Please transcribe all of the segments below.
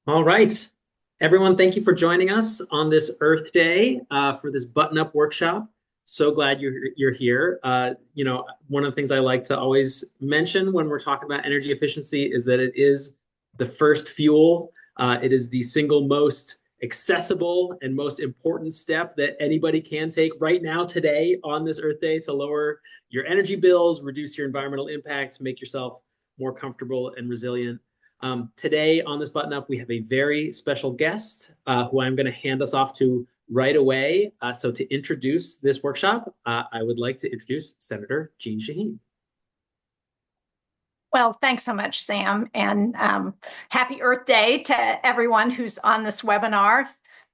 All right. Everyone, thank you for joining us on this Earth Day for this button-up workshop. So glad you're here. One of the things I like to always mention when we're talking about energy efficiency is that it is the first fuel. It is the single most accessible and most important step that anybody can take right now, today, on this Earth Day to lower your energy bills, reduce your environmental impact, make yourself more comfortable and resilient. Today on this button up, we have a very special guest who I'm going to hand us off to right away. So to introduce this workshop, I would like to introduce Senator Jeanne Shaheen. Well, thanks so much, Sam, and happy Earth Day to everyone who's on this webinar.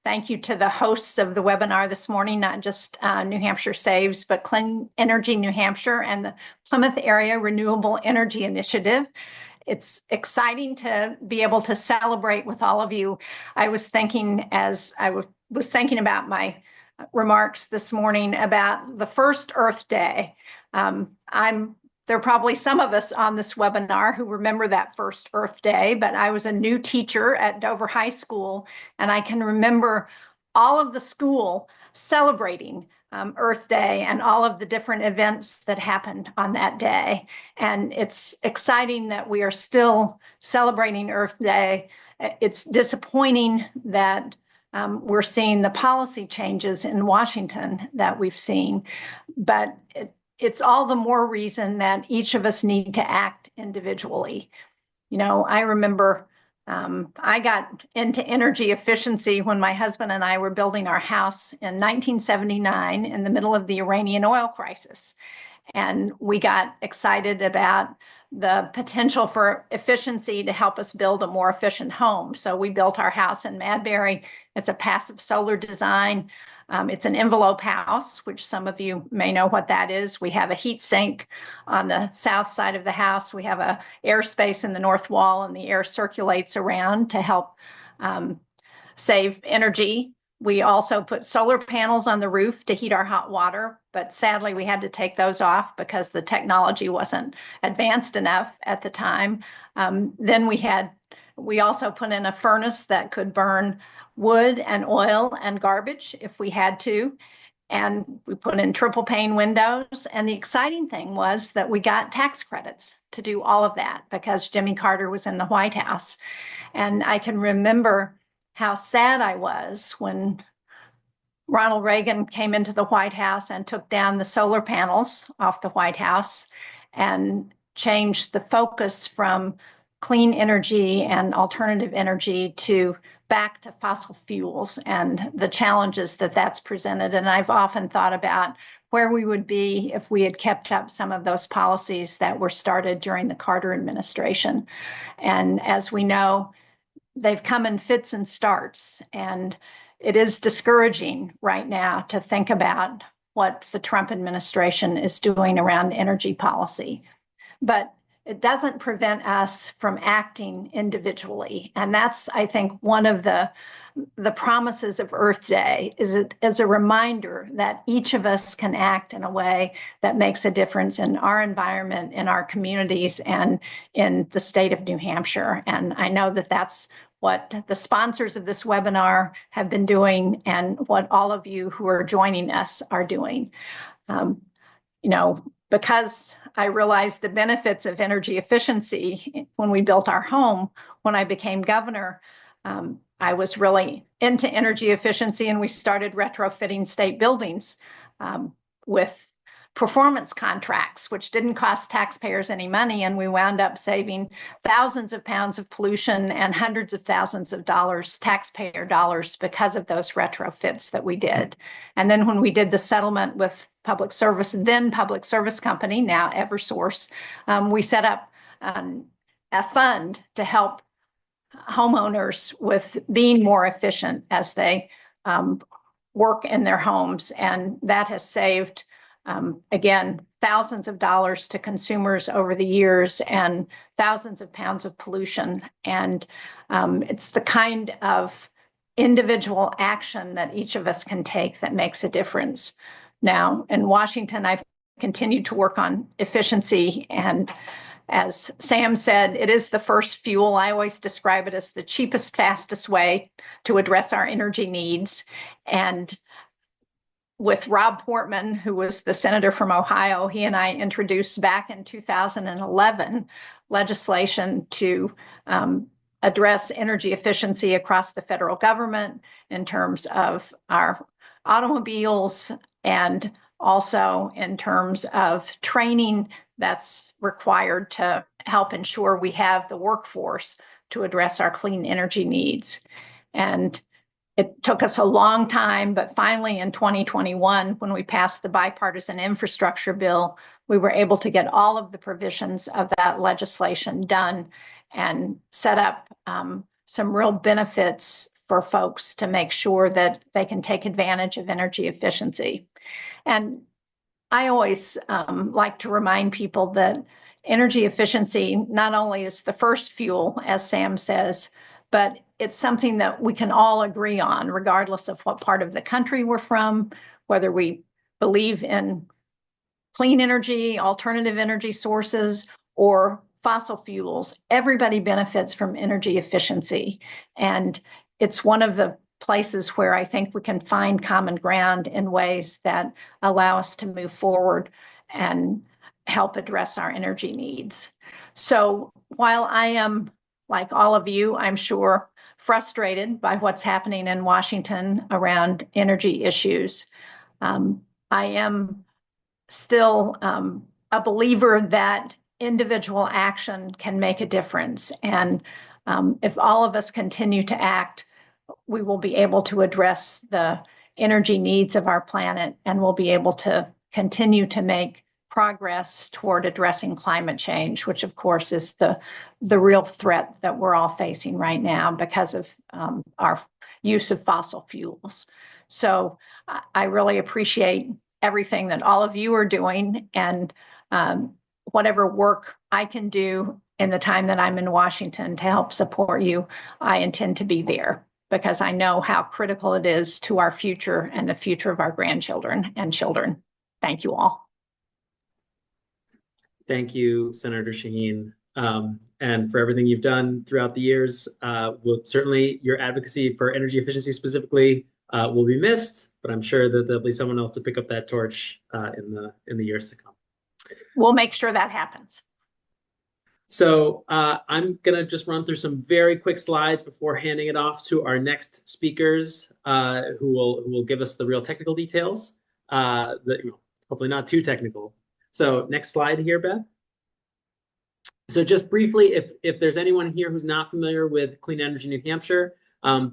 Thank you to the hosts of the webinar this morning, not just New Hampshire Saves, but Clean Energy New Hampshire and the Plymouth Area Renewable Energy Initiative. It's exciting to be able to celebrate with all of you. I was thinking as I was thinking about my remarks this morning about the first Earth Day. There are probably some of us on this webinar who remember that first Earth Day, but I was a new teacher at Dover High School, and I can remember all of the school celebrating Earth Day and all of the different events that happened on that day. And it's exciting that we are still celebrating Earth Day. It's disappointing that we're seeing the policy changes in Washington that we've seen, but it's all the more reason that each of us need to act individually. You know, I remember I got into energy efficiency when my husband and I were building our house in 1979 in the middle of the Iranian oil crisis. And we got excited about the potential for efficiency to help us build a more efficient home. So we built our house in Madbury. It's a passive solar design. It's an envelope house, which some of you may know what that is. We have a heat sink on the south side of the house. We have a airspace in the north wall, and the air circulates around to help save energy. We also put solar panels on the roof to heat our hot water, but sadly we had to take those off because the technology wasn't advanced enough at the time. Then we also put in a furnace that could burn wood and oil and garbage if we had to. And we put in triple pane windows. And the exciting thing was that we got tax credits to do all of that because Jimmy Carter was in the White House. And I can remember how sad I was when Ronald Reagan came into the White House and took down the solar panels off the White House and changed the focus from clean energy and alternative energy to back to fossil fuels and the challenges that that's presented. And I've often thought about where we would be if we had kept up some of those policies that were started during the Carter administration. And as we know, they've come in fits and starts. And it is discouraging right now to think about what the Trump administration is doing around energy policy. But it doesn't prevent us from acting individually. And that's, I think, one of the promises of Earth Day is it as a reminder that each of us can act in a way that makes a difference in our environment, in our communities, and in the state of New Hampshire. And I know that that's what the sponsors of this webinar have been doing and what all of you who are joining us are doing. Because I realized the benefits of energy efficiency when we built our home, when I became governor, I was really into energy efficiency, and we started retrofitting state buildings with performance contracts, which didn't cost taxpayers any money, and we wound up saving thousands of pounds of pollution and hundreds of thousands of dollars, taxpayer dollars, because of those retrofits that we did. And then when we did the settlement with public service company, now Eversource, we set up a fund to help homeowners with being more efficient as they work in their homes. And that has saved, again, thousands of dollars to consumers over the years and thousands of pounds of pollution. And it's the kind of individual action that each of us can take that makes a difference. Now, in Washington, I've continued to work on efficiency, and as Sam said, it is the first fuel. I always describe it as the cheapest, fastest way to address our energy needs. And with Rob Portman, who was the senator from Ohio, he and I introduced back in 2011 legislation to address energy efficiency across the federal government in terms of our automobiles and also in terms of training that's required to help ensure we have the workforce to address our clean energy needs. And it took us a long time, but finally in 2021, when we passed the bipartisan infrastructure bill, we were able to get all of the provisions of that legislation done and set up some real benefits for folks to make sure that they can take advantage of energy efficiency. And I always like to remind people that energy efficiency not only is the first fuel, as Sam says, but it's something that we can all agree on, regardless of what part of the country we're from, whether we believe in clean energy, alternative energy sources, or fossil fuels. Everybody benefits from energy efficiency. And it's one of the places where I think we can find common ground in ways that allow us to move forward and help address our energy needs. So while I am, like all of you, I'm sure, frustrated by what's happening in Washington around energy issues, I am still a believer that individual action can make a difference. And if all of us continue to act, we will be able to address the energy needs of our planet, and we'll be able to continue to make progress toward addressing climate change, which of course is the real threat that we're all facing right now because of our use of fossil fuels. So I really appreciate everything that all of you are doing, and whatever work I can do in the time that I'm in Washington to help support you, I intend to be there, because I know how critical it is to our future and the future of our grandchildren and children. Thank you all. Thank you, Senator Shaheen, and for everything you've done throughout the years. Certainly, your advocacy for energy efficiency specifically will be missed, but I'm sure that there'll be someone else to pick up that torch in the years to come. We'll make sure that happens. So I'm going to just run through some very quick slides before handing it off to our next speakers, who will give us the real technical details. Hopefully not too technical. So next slide here, Beth. So just briefly, if there's anyone here who's not familiar with Clean Energy New Hampshire,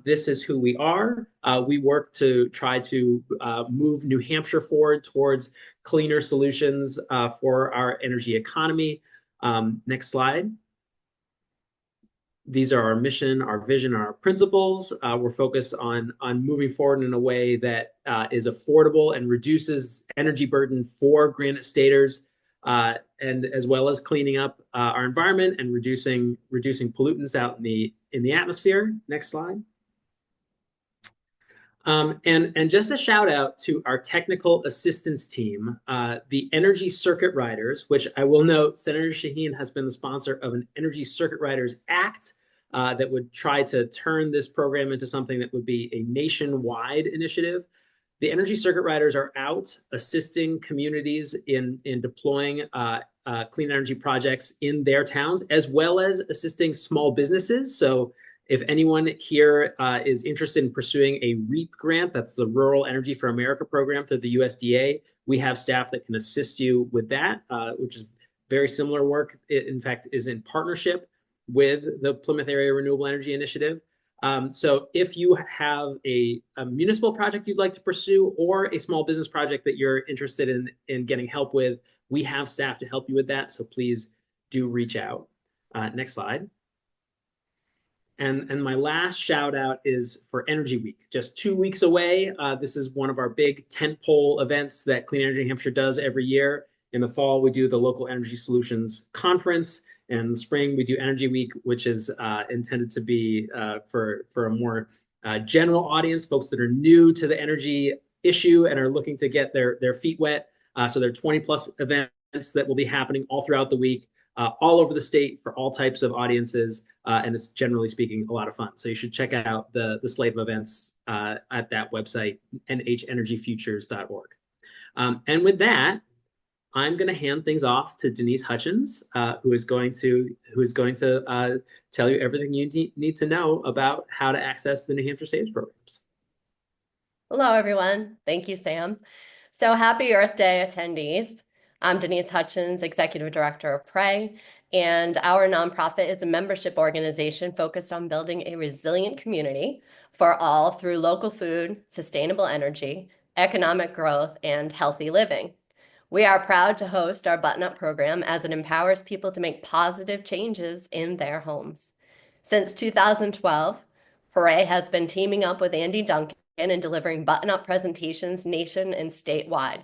this is who we are. We work to try to move New Hampshire forward towards cleaner solutions for our energy economy. Next slide. These are our mission, our vision, our principles. We're focused on moving forward in a way that is affordable and reduces energy burden for Granite Staters, and as well as cleaning up our environment and reducing pollutants out in the atmosphere. Next slide. And just a shout out to our technical assistance team, the Energy Circuit Riders, which I will note, Senator Shaheen has been the sponsor of an Energy Circuit Riders Act that would try to turn this program into something that would be a nationwide initiative. The Energy Circuit Riders are out assisting communities in deploying clean energy projects in their towns, as well as assisting small businesses. So if anyone here is interested in pursuing a REAP grant, that's the Rural Energy for America program through the USDA, we have staff that can assist you with that, which is very similar work. It, in fact, is in partnership with the Plymouth Area Renewable Energy Initiative. So if you have a municipal project you'd like to pursue, or a small business project that you're interested in getting help with, we have staff to help you with that. So please do reach out. Next slide. And my last shout out is for Energy Week, just 2 weeks away. This is one of our big tentpole events that Clean Energy New Hampshire does every year. In the fall, we do the Local Energy Solutions Conference. And in the spring, we do Energy Week, which is intended to be for a more general audience, folks that are new to the energy issue and are looking to get their feet wet. So there are 20 plus events that will be happening all throughout the week. all over the state for all types of audiences, and it's generally speaking a lot of fun. So you should check out the slate of events at that website, nhenergyfutures.org. And with that, I'm going to hand things off to Denise Hutchins, who is going to tell you everything you need to know about how to access the New Hampshire Saves programs. Hello, everyone. Thank you, Sam. So happy Earth Day attendees. I'm Denise Hutchins, Executive Director of PRAY, and our nonprofit is a membership organization focused on building a resilient community for all through local food, sustainable energy, economic growth, and healthy living. We are proud to host our Button Up program as it empowers people to make positive changes in their homes. Since 2012, PRAY has been teaming up with Andy Duncan and delivering button-up presentations nation and statewide.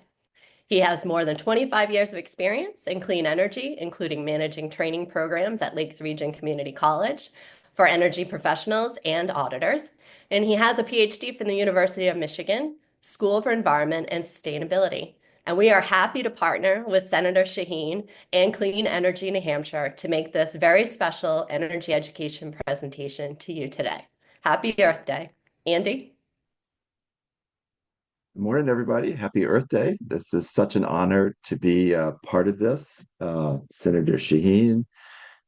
He has more than 25 years of experience in clean energy, including managing training programs at Lakes Region Community College for energy professionals and auditors. And he has a PhD from the University of Michigan, School for Environment and Sustainability. And we are happy to partner with Senator Shaheen and Clean Energy New Hampshire to make this very special energy education presentation to you today. Happy Earth Day. Andy? Good morning, everybody. Happy Earth Day. This is such an honor to be part of this. Senator Shaheen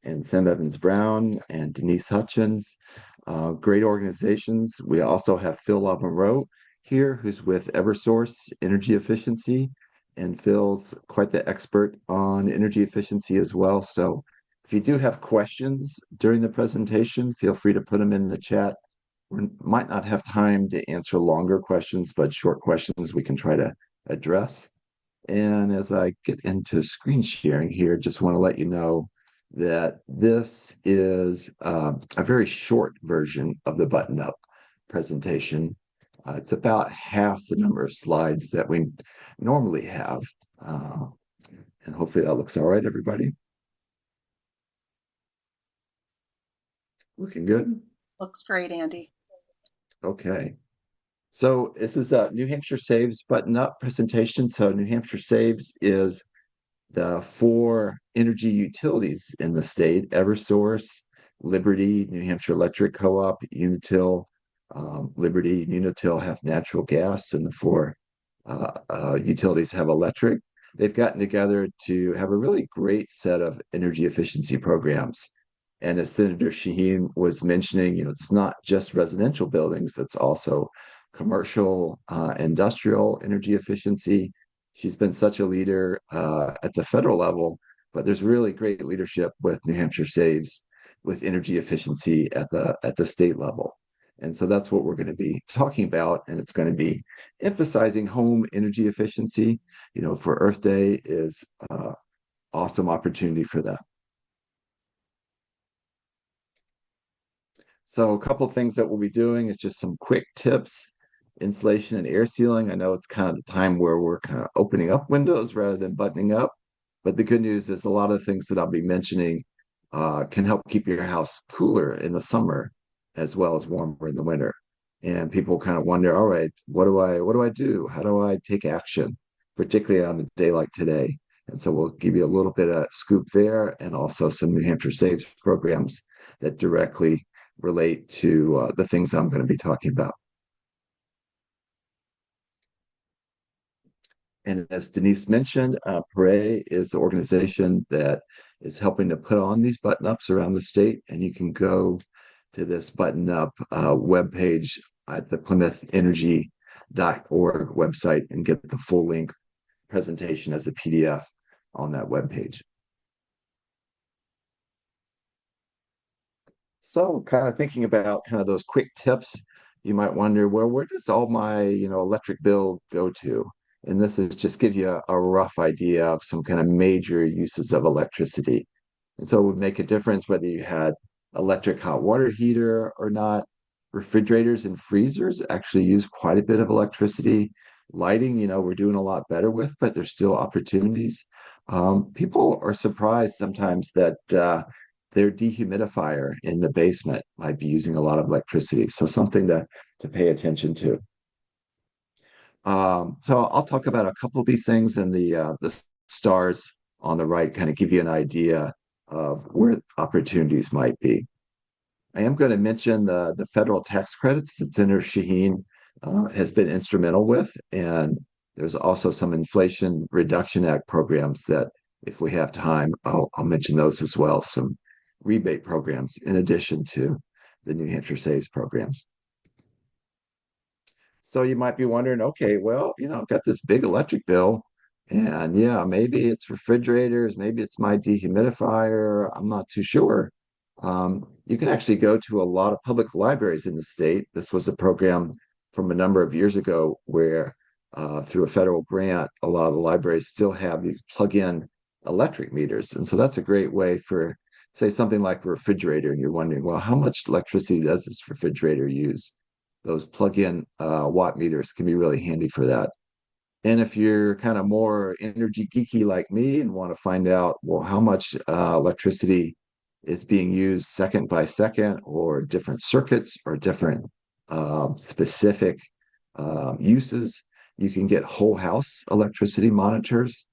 and Sam Evans-Brown and Denise Hutchins, great organizations. We also have Phil LaMonroe here, who's with Eversource Energy Efficiency, and Phil's quite the expert on energy efficiency as well. So if you do have questions during the presentation, feel free to put them in the chat. We might not have time to answer longer questions, but short questions we can try to address. And as I get into screen sharing here, just want to let you know that this is a very short version of the Button Up presentation. It's about half the number of slides that we normally have. And hopefully that looks all right, everybody. Looking good? Looks great, Andy. Okay. So this is a New Hampshire Saves Button Up presentation. So New Hampshire Saves is the 4 energy utilities in the state: Eversource, Liberty, New Hampshire Electric Co-op, Unitil. Liberty and Unitil have natural gas, and the 4 utilities have electric. They've gotten together to have a really great set of energy efficiency programs. And as Senator Shaheen was mentioning, it's not just residential buildings, it's also commercial, industrial energy efficiency. She's been such a leader at the federal level, but there's really great leadership with New Hampshire Saves with energy efficiency at the state level. And so that's what we're going to be talking about, and it's going to be emphasizing home energy efficiency. For Earth Day is awesome opportunity for that. So a couple of things that we'll be doing is just some quick tips. Insulation and air sealing. I know it's kind of the time where we're kind of opening up windows rather than buttoning up. But the good news is a lot of the things that I'll be mentioning can help keep your house cooler in the summer as well as warmer in the winter. And people kind of wonder, all right, what do I do? How do I take action, particularly on a day like today? And so we'll give you a little bit of scoop there, and also some New Hampshire Saves programs that directly relate to the things I'm going to be talking about. And as Denise mentioned, PRAY is the organization that is helping to put on these button-ups around the state. And you can go to this button-up webpage at the PlymouthEnergy.org website and get the full-length presentation as a PDF on that webpage. So kind of thinking about kind of those quick tips, you might wonder, well, where does all my electric bill go to? And this is just gives you a rough idea of some kind of major uses of electricity. And so it would make a difference whether you had electric hot water heater or not. Refrigerators and freezers actually use quite a bit of electricity. Lighting, we're doing a lot better with, but there's still opportunities. People are surprised sometimes that their dehumidifier in the basement might be using a lot of electricity. So something to pay attention to. So I'll talk about a couple of these things, and the stars on the right kind of give you an idea of where opportunities might be. I am going to mention the federal tax credits that Senator Shaheen has been instrumental with, and there's also some Inflation Reduction Act programs that, if we have time, I'll mention those as well. Some rebate programs in addition to the New Hampshire Saves programs. So you might be wondering, okay, well, I've got this big electric bill, and yeah, maybe it's refrigerators, maybe it's my dehumidifier. I'm not too sure. You can actually go to a lot of public libraries in the state. This was a program from a number of years ago where, through a federal grant, a lot of the libraries still have these plug-in electric meters. And so that's a great way for, say, something like a refrigerator, and you're wondering, well, how much electricity does this refrigerator use? Those plug-in watt meters can be really handy for that. And if you're kind of more energy geeky like me and want to find out, well, how much electricity is being used second by second, or different circuits, or different specific uses, you can get whole house electricity monitors.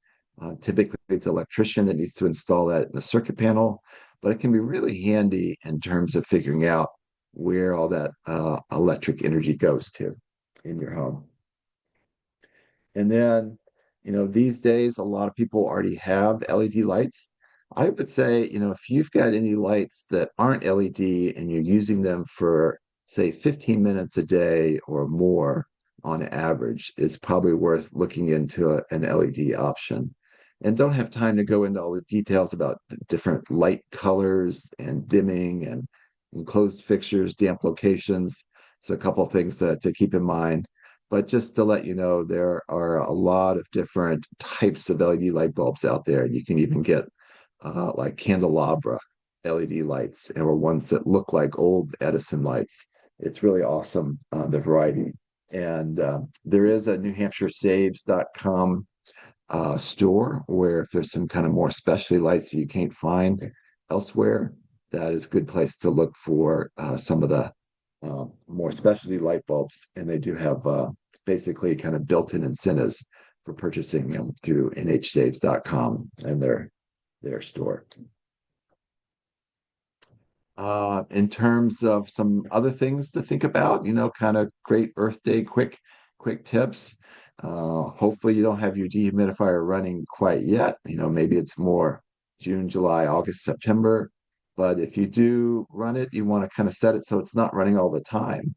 Typically, it's an electrician that needs to install that in the circuit panel, but it can be really handy in terms of figuring out where all that electric energy goes to in your home. And then, these days, a lot of people already have LED lights. I would say, if you've got any lights that aren't LED and you're using them for, say, 15 minutes a day or more on average, it's probably worth looking into an LED option. And don't have time to go into all the details about the different light colors and dimming and enclosed fixtures, damp locations. So a couple of things to keep in mind. But just to let you know, there are a lot of different types of LED light bulbs out there. And you can even get like candelabra LED lights, or ones that look like old Edison lights. It's really awesome, the variety. And there is a NewHampshireSaves.com store where, if there's some kind of more specialty lights that you can't find elsewhere, that is a good place to look for some of the more specialty light bulbs. And they do have basically kind of built-in incentives for purchasing them through nhsaves.com and their store. In terms of some other things to think about, kind of great Earth Day quick tips. Hopefully you don't have your dehumidifier running quite yet. Maybe it's more June, July, August, September. But if you do run it, you want to kind of set it so it's not running all the time.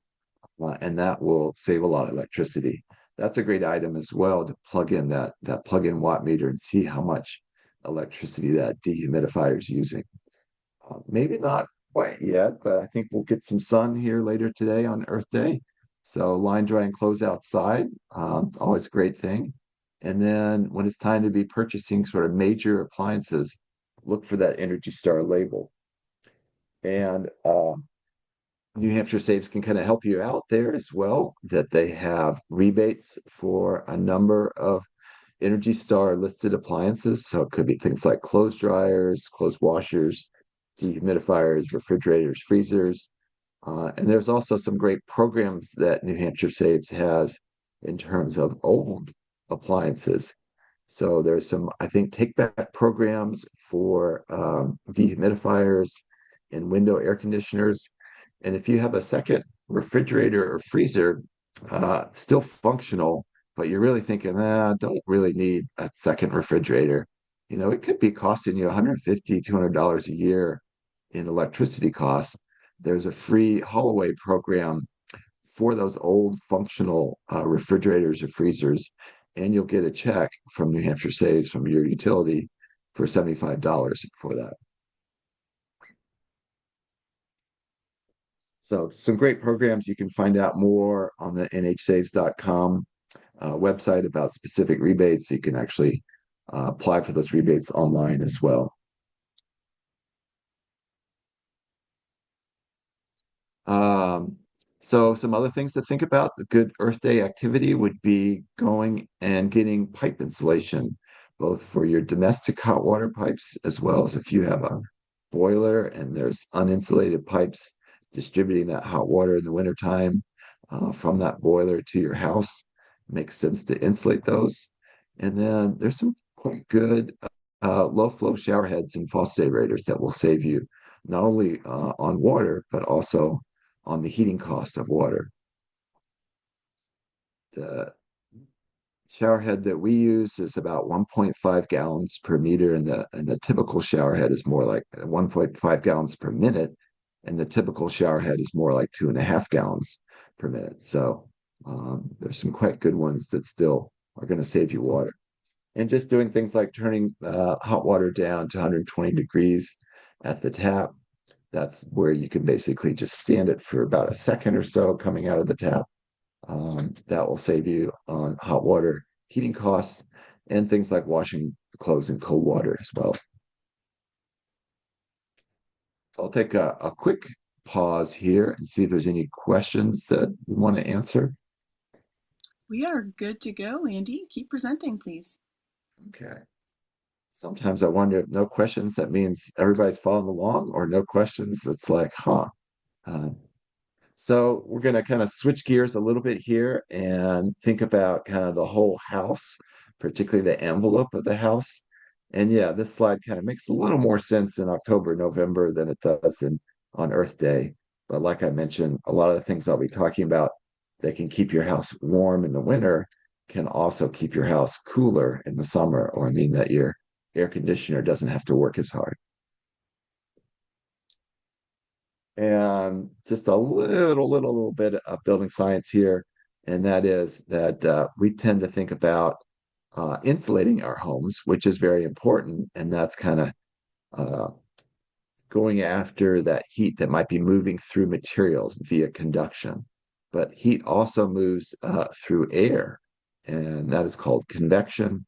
And that will save a lot of electricity. That's a great item as well, to plug in that plug-in watt meter and see how much electricity that dehumidifier is using. Maybe not quite yet, but I think we'll get some sun here later today on Earth Day. So line dry and close outside, always a great thing. And then when it's time to be purchasing sort of major appliances, look for that Energy Star label. And New Hampshire Saves can kind of help you out there as well, that they have rebates for a number of Energy Star listed appliances. So it could be things like clothes dryers, clothes washers, dehumidifiers, refrigerators, freezers. And there's also some great programs that New Hampshire Saves has in terms of old appliances. So there's some, I think, take back programs for dehumidifiers and window air conditioners. And if you have a second refrigerator or freezer, still functional, but you're really thinking, don't really need a second refrigerator. It could be costing you $150, $200 a year in electricity costs. There's a free haul-away program for those old functional refrigerators or freezers, and you'll get a check from New Hampshire Saves from your utility for $75 for that. So some great programs. You can find out more on the nhsaves.com website about specific rebates. You can actually apply for those rebates online as well. So some other things to think about. The good Earth Day activity would be going and getting pipe insulation, both for your domestic hot water pipes, as well as if you have a boiler and there's uninsulated pipes distributing that hot water in the wintertime from that boiler to your house. It makes sense to insulate those. And then there's some quite good low flow shower heads and faucet aerators that will save you not only on water, but also on the heating cost of water. The shower head that we use is about 1.5 gallons per meter, and the typical shower head is more like 1.5 gallons per minute, and the typical shower head is more like 2.5 gallons per minute. So there's some quite good ones that still are going to save you water. And just doing things like turning hot water down to 120 degrees at the tap. That's where you can basically just stand it for about a second or so coming out of the tap. That will save you on hot water heating costs and things like washing clothes in cold water as well. I'll take a quick pause here and see if there's any questions that you want to answer. We are good to go, Andy. Keep presenting, please. Okay. Sometimes I wonder if no questions, that means everybody's following along, or no questions, it's like, huh. Uh, So we're going to kind of switch gears a little bit here and think about kind of the whole house, particularly the envelope of the house. And yeah, this slide kind of makes a little more sense in October, November than it does on Earth Day. But like I mentioned, a lot of the things I'll be talking about that can keep your house warm in the winter can also keep your house cooler in the summer, or mean that your air conditioner doesn't have to work as hard. And just a little bit of building science here, and that is that we tend to think about insulating our homes, which is very important, and that's kind of uh, going after that heat that might be moving through materials via conduction. But heat also moves through air, and that is called convection.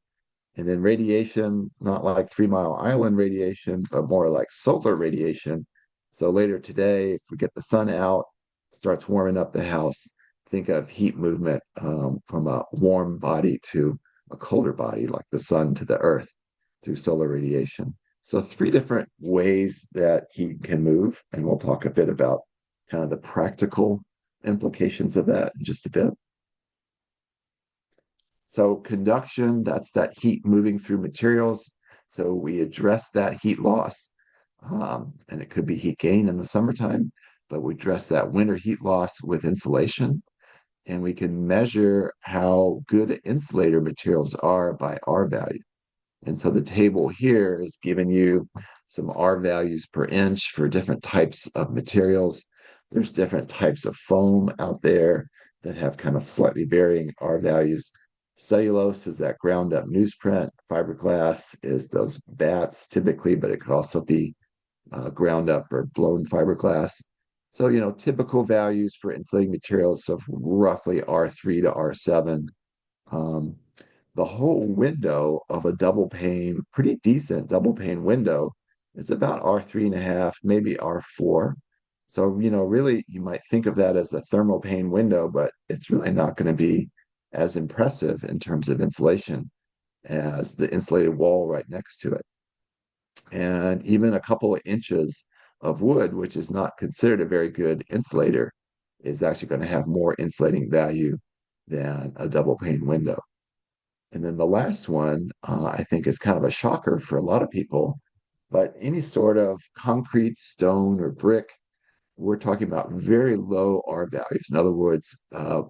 And then radiation, not like 3 Mile Island radiation, but more like solar radiation. So later today, if we get the sun out, starts warming up the house, think of heat movement from a warm body to a colder body, like the sun to the earth through solar radiation. So 3 different ways that heat can move, and we'll talk a bit about kind of the practical implications of that in just a bit. So conduction, that's that heat moving through materials. So we address that heat loss, and it could be heat gain in the summertime, but we address that winter heat loss with insulation. And we can measure how good insulator materials are by R value. And so the table here is giving you some R values per inch for different types of materials. There's different types of foam out there that have kind of slightly varying R values. Cellulose is that ground up newsprint. Fiberglass is those bats typically, but it could also be ground up or blown fiberglass. So, typical values for insulating materials of roughly R3 to R7. Um, the whole window of a double pane, pretty decent double pane window, is about R3.5, maybe R4. So, really, you might think of that as a thermal pane window, but it's really not going to be as impressive in terms of insulation as the insulated wall right next to it. And even a couple of inches of wood, which is not considered a very good insulator, is actually going to have more insulating value than a double pane window. And then the last one, I think, is kind of a shocker for a lot of people, but any sort of concrete, stone, or brick, we're talking about very low R values. In other words,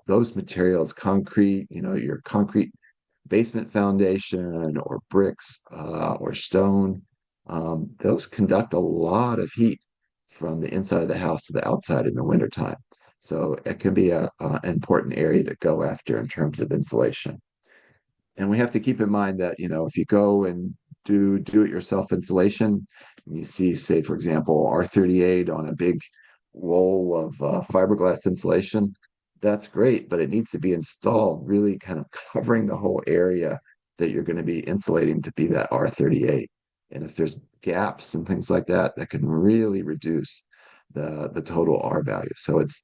those materials, concrete, your concrete basement foundation or bricks or stone, those conduct a lot of heat from the inside of the house to the outside in the wintertime. So it can be an important area to go after in terms of insulation. And we have to keep in mind that, if you go and do it yourself insulation, and you see, say, for example, R38 on a big roll of fiberglass insulation, that's great, but it needs to be installed really kind of covering the whole area that you're going to be insulating to be that R38. And if there's gaps and things like that, that can really reduce the total R value. So it's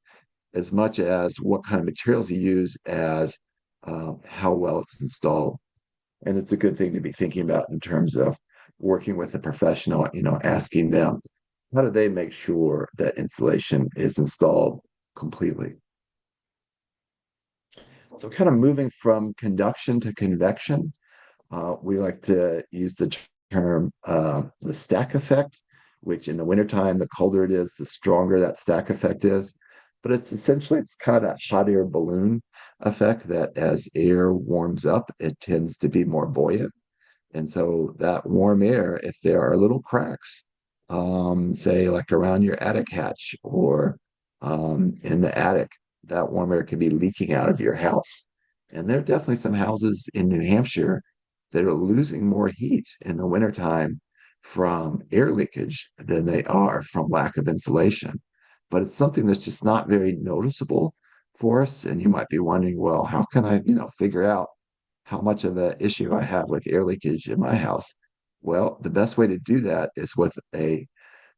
as much as what kind of materials you use as how well it's installed. And it's a good thing to be thinking about in terms of working with a professional, asking them, how do they make sure that insulation is installed completely? So kind of moving from conduction to convection, we like to use the term the stack effect, which in the wintertime, the colder it is, the stronger that stack effect is. But it's kind of that hot air balloon effect that as air warms up, it tends to be more buoyant. And so that warm air, if there are little cracks, say like around your attic hatch or in the attic, that warm air can be leaking out of your house. And there are definitely some houses in New Hampshire that are losing more heat in the wintertime from air leakage than they are from lack of insulation. But it's something that's just not very noticeable for us. And you might be wondering, well, how can I, figure out how much of an issue I have with air leakage in my house? Well, the best way to do that is with a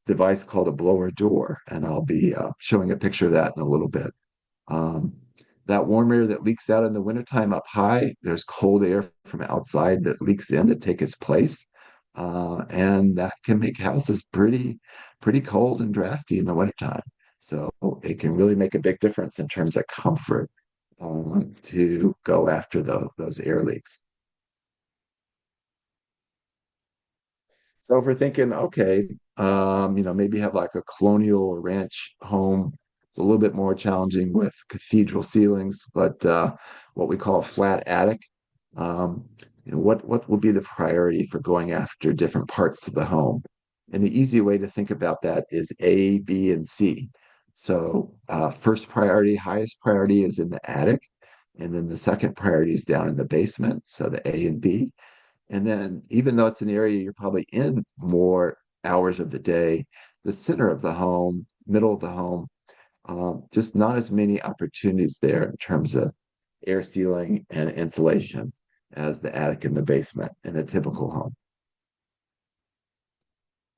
device called a blower door, and I'll be showing a picture of that in a little bit. Um, that warm air that leaks out in the wintertime up high, there's cold air from outside that leaks in to take its place. And that can make houses pretty cold and drafty in the wintertime. So it can really make a big difference in terms of comfort to go after those air leaks. So if we're thinking, okay, maybe have like a colonial or ranch home. It's a little bit more challenging with cathedral ceilings, but what we call a flat attic. Um, what would be the priority for going after different parts of the home? And the easy way to think about that is A, B, and C. So first priority, highest priority is in the attic, and then the second priority is down in the basement. So the A and B. And then, even though it's an area you're probably in more hours of the day, the center of the home, middle of the home, just not as many opportunities there in terms of air sealing and insulation as the attic and the basement in a typical home.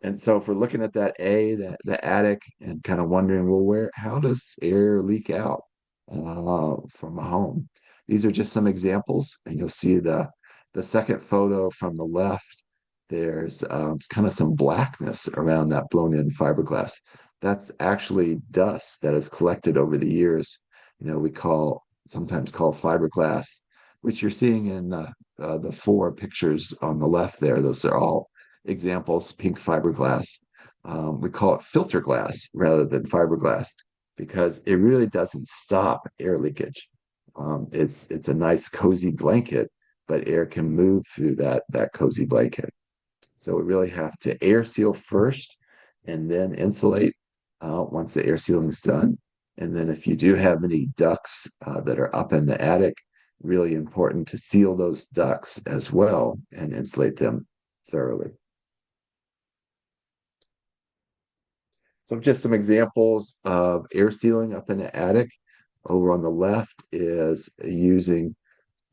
And so, if we're looking at that A, the attic, and kind of wondering, well, how does air leak out from a home? These are just some examples, and you'll see the second photo from the left. There's kind of some blackness around that blown-in fiberglass. That's actually dust that has collected over the years. We sometimes call fiberglass, which you're seeing in the four pictures on the left there. Those are all examples, pink fiberglass. We call it filter glass rather than fiberglass because it really doesn't stop air leakage. It's a nice cozy blanket, but air can move through that cozy blanket. So we really have to air seal first and then insulate once the air sealing is done. And then if you do have any ducts that are up in the attic, really important to seal those ducts as well and insulate them thoroughly. So just some examples of air sealing up in the attic. Over on the left is using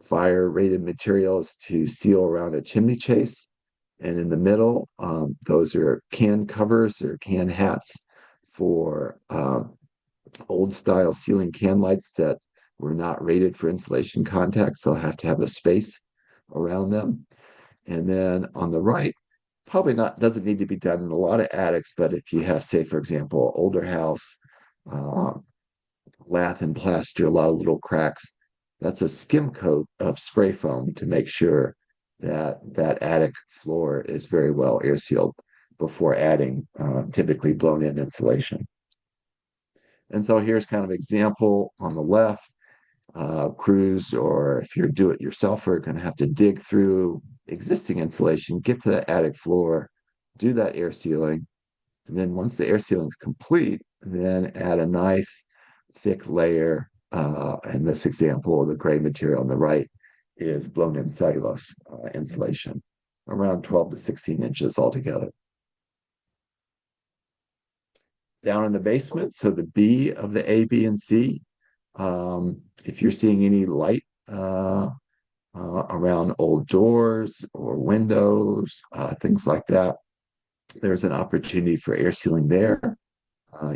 fire rated materials to seal around a chimney chase. And in the middle, those are can covers or can hats for old style ceiling can lights that were not rated for insulation contact, so have to have a space around them. And then on the right, probably not doesn't need to be done in a lot of attics, but if you have, say, for example, older house, uh, lath and plaster, a lot of little cracks, that's a skim coat of spray foam to make sure that that attic floor is very well air sealed before adding typically blown in insulation. And so here's kind of example on the left. Crews, or if you're do it yourself, are going to have to dig through existing insulation, get to the attic floor, do that air sealing. And then once the air sealing is complete, then add a nice thick layer. In this example, the gray material on the right is blown in cellulose insulation, around 12 to 16 inches altogether. Down in the basement, so the B of the A, B, and C, if you're seeing any light around old doors or windows, things like that, there's an opportunity for air sealing there.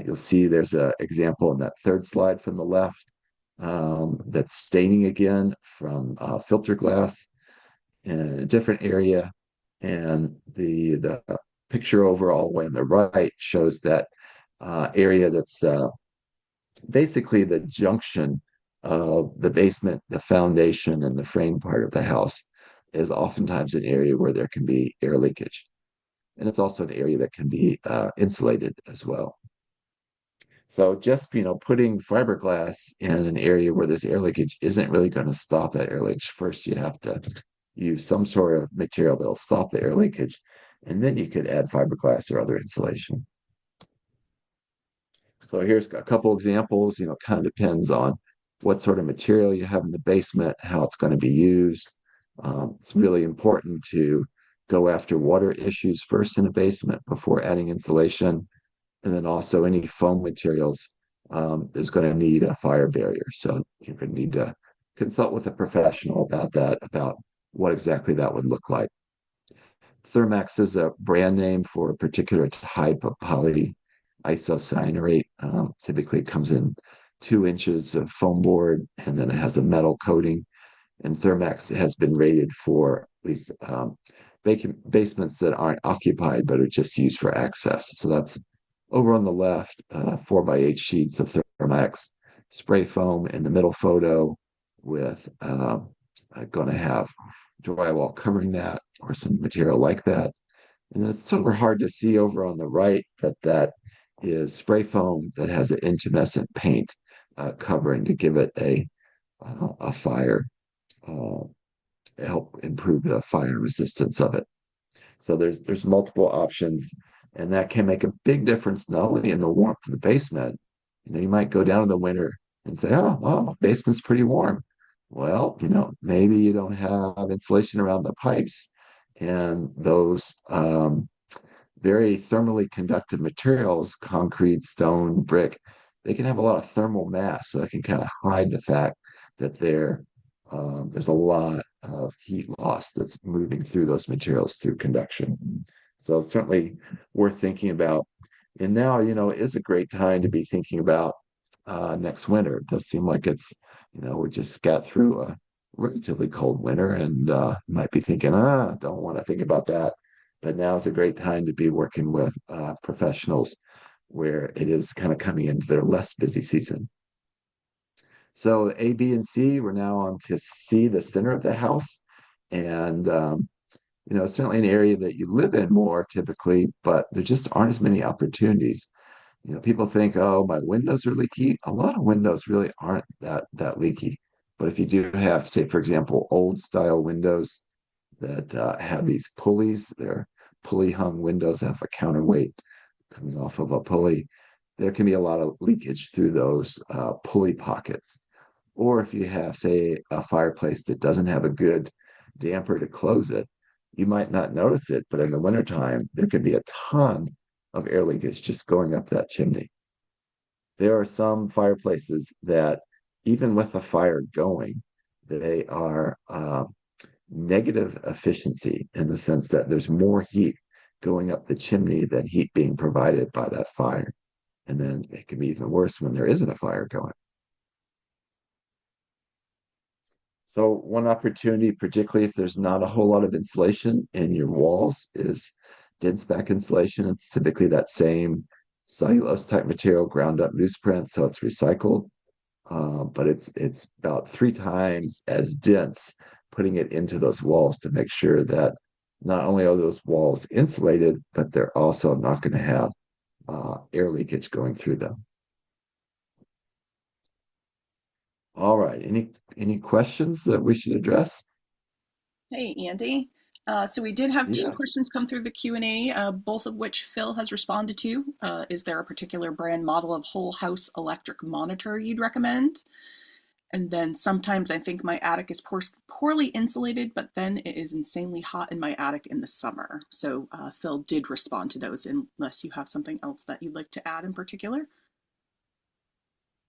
You'll see there's an example in that third slide from the left that's staining again from filter glass in a different area. And the picture over all the way on the right shows that area that's basically the junction of the basement, the foundation, and the frame part of the house. is oftentimes an area where there can be air leakage. And it's also an area that can be insulated as well. So just, putting fiberglass in an area where there's air leakage isn't really going to stop that air leakage. First, you have to use some sort of material that'll stop the air leakage, and then you could add fiberglass or other insulation. So here's a couple examples, kind of depends on what sort of material you have in the basement, how it's going to be used. It's really important to go after water issues first in a basement before adding insulation. And then also any foam materials is going to need a fire barrier. So you're going to need to consult with a professional about that, about what exactly that would look like. Thermax is a brand name for a particular type of polyisocyanurate. Typically, it comes in 2 inches of foam board, and then it has a metal coating. And Thermax has been rated for at least basements that aren't occupied but are just used for access. So that's over on the left, 4x8 sheets of Thermax spray foam in the middle photo with going to have drywall covering that or some material like that. And then it's super hard to see over on the right, but that is spray foam that has an intumescent paint covering to give it a fire, uh, help improve the fire resistance of it. So there's multiple options, and that can make a big difference not only in the warmth of the basement. You might go down in the winter and say, "Oh, well, my basement's pretty warm." Well, maybe you don't have insulation around the pipes, and those very thermally conductive materials, concrete, stone, brick, they can have a lot of thermal mass, so that can kind of hide the fact that there's a lot of heat loss that's moving through those materials through conduction. So it's certainly worth thinking about. And now, is a great time to be thinking about next winter. It does seem like we just got through a relatively cold winter and might be thinking, don't want to think about that. But now is a great time to be working with professionals where it is kind of coming into their less busy season. So A, B, and C, we're now on to C, the center of the house. And, it's certainly an area that you live in more typically, but there just aren't as many opportunities. People think, oh, my windows are leaky. A lot of windows really aren't that leaky. But if you do have, say, for example, old style windows that have these pulleys, they're pulley hung windows that have a counterweight coming off of a pulley, there can be a lot of leakage through those pulley pockets. Or if you have, say, a fireplace that doesn't have a good damper to close it, you might not notice it, but in the wintertime, there could be a ton of air leakage just going up that chimney. There are some fireplaces that, even with a fire going, they are negative efficiency in the sense that there's more heat going up the chimney than heat being provided by that fire. And then it can be even worse when there isn't a fire going. So one opportunity, particularly if there's not a whole lot of insulation in your walls, is dense back insulation. It's typically that same cellulose type material, ground up newsprint, so it's recycled, but it's about 3 times as dense, putting it into those walls to make sure that not only are those walls insulated, but they're also not going to have air leakage going through them. All right. Any questions that we should address? Hey, Andy. So we did have two Yeah. questions come through the Q&A, both of which Phil has responded to. Is there a particular brand model of whole house electric monitor you'd recommend? And then sometimes I think my attic is poorly insulated, but then it is insanely hot in my attic in the summer. So Phil did respond to those, unless you have something else that you'd like to add in particular.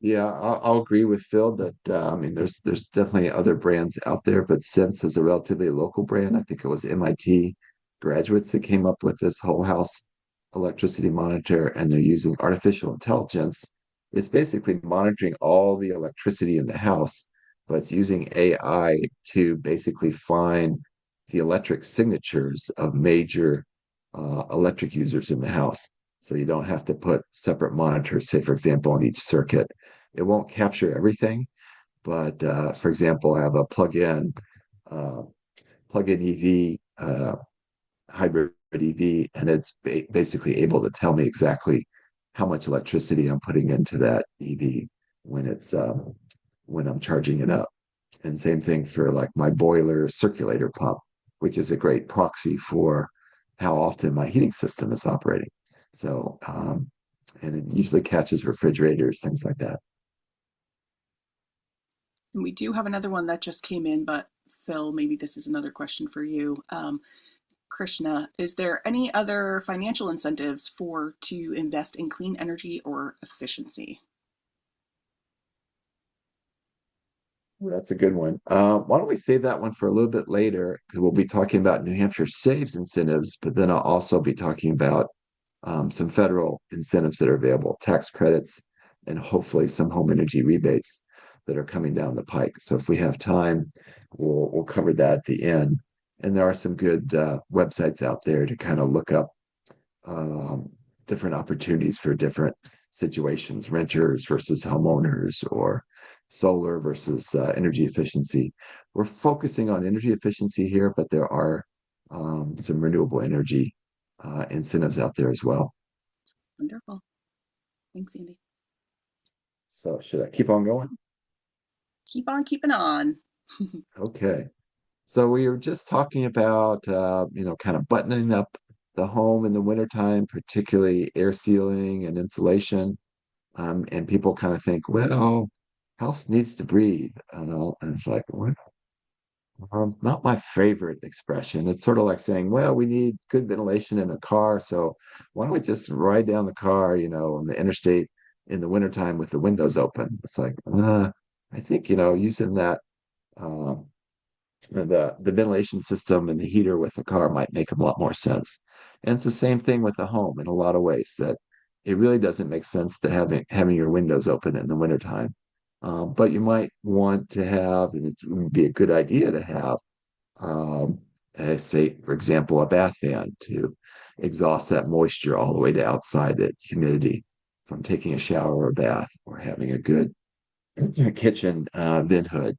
Yeah, I'll agree with Phil that I mean, there's definitely other brands out there, but Sense is a relatively local brand. I think it was MIT graduates that came up with this whole house electricity monitor, and they're using artificial intelligence. It's basically monitoring all the electricity in the house, but it's using AI to basically find the electric signatures of major electric users in the house. So you don't have to put separate monitors, say, for example, on each circuit. It won't capture everything, but for example, I have a plug-in uh, plug-in EV, hybrid EV, and it's basically able to tell me exactly how much electricity I'm putting into that EV when it's when I'm charging it up. And same thing for like my boiler circulator pump, which is a great proxy for how often my heating system is operating. So, and it usually catches refrigerators, things like that. And we do have another one that just came in, but Phil, maybe this is another question for you. Krishna, is there any other financial incentives for to invest in clean energy or efficiency? That's a good one. Why don't we save that one for a little bit later? Because we'll be talking about New Hampshire Saves incentives, but then I'll also be talking about some federal incentives that are available, tax credits, and hopefully some home energy rebates that are coming down the pike. So if we have time, we'll cover that at the end. And there are some good websites out there to kind of look up um, different opportunities for different situations, renters versus homeowners, or solar versus energy efficiency. We're focusing on energy efficiency here, but there are some renewable energy incentives out there as well. Wonderful. Thanks, Andy. So should I keep on going? Keep on keeping on. Okay. So we were just talking about, kind of buttoning up the home in the wintertime, particularly air sealing and insulation. And people kind of think, well, house needs to breathe. And it's like, well, not my favorite expression. It's sort of like saying, well, we need good ventilation in a car. So why don't we just ride down the car, on the interstate in the wintertime with the windows open? It's like, I think, using that um, the ventilation system and the heater with the car might make a lot more sense. And it's the same thing with the home in a lot of ways, that it really doesn't make sense to having your windows open in the wintertime. But you might want to have, and it would be a good idea to have, um, say, for example, a bath fan to exhaust that moisture all the way to outside that humidity from taking a shower or a bath, or having a good kitchen vent hood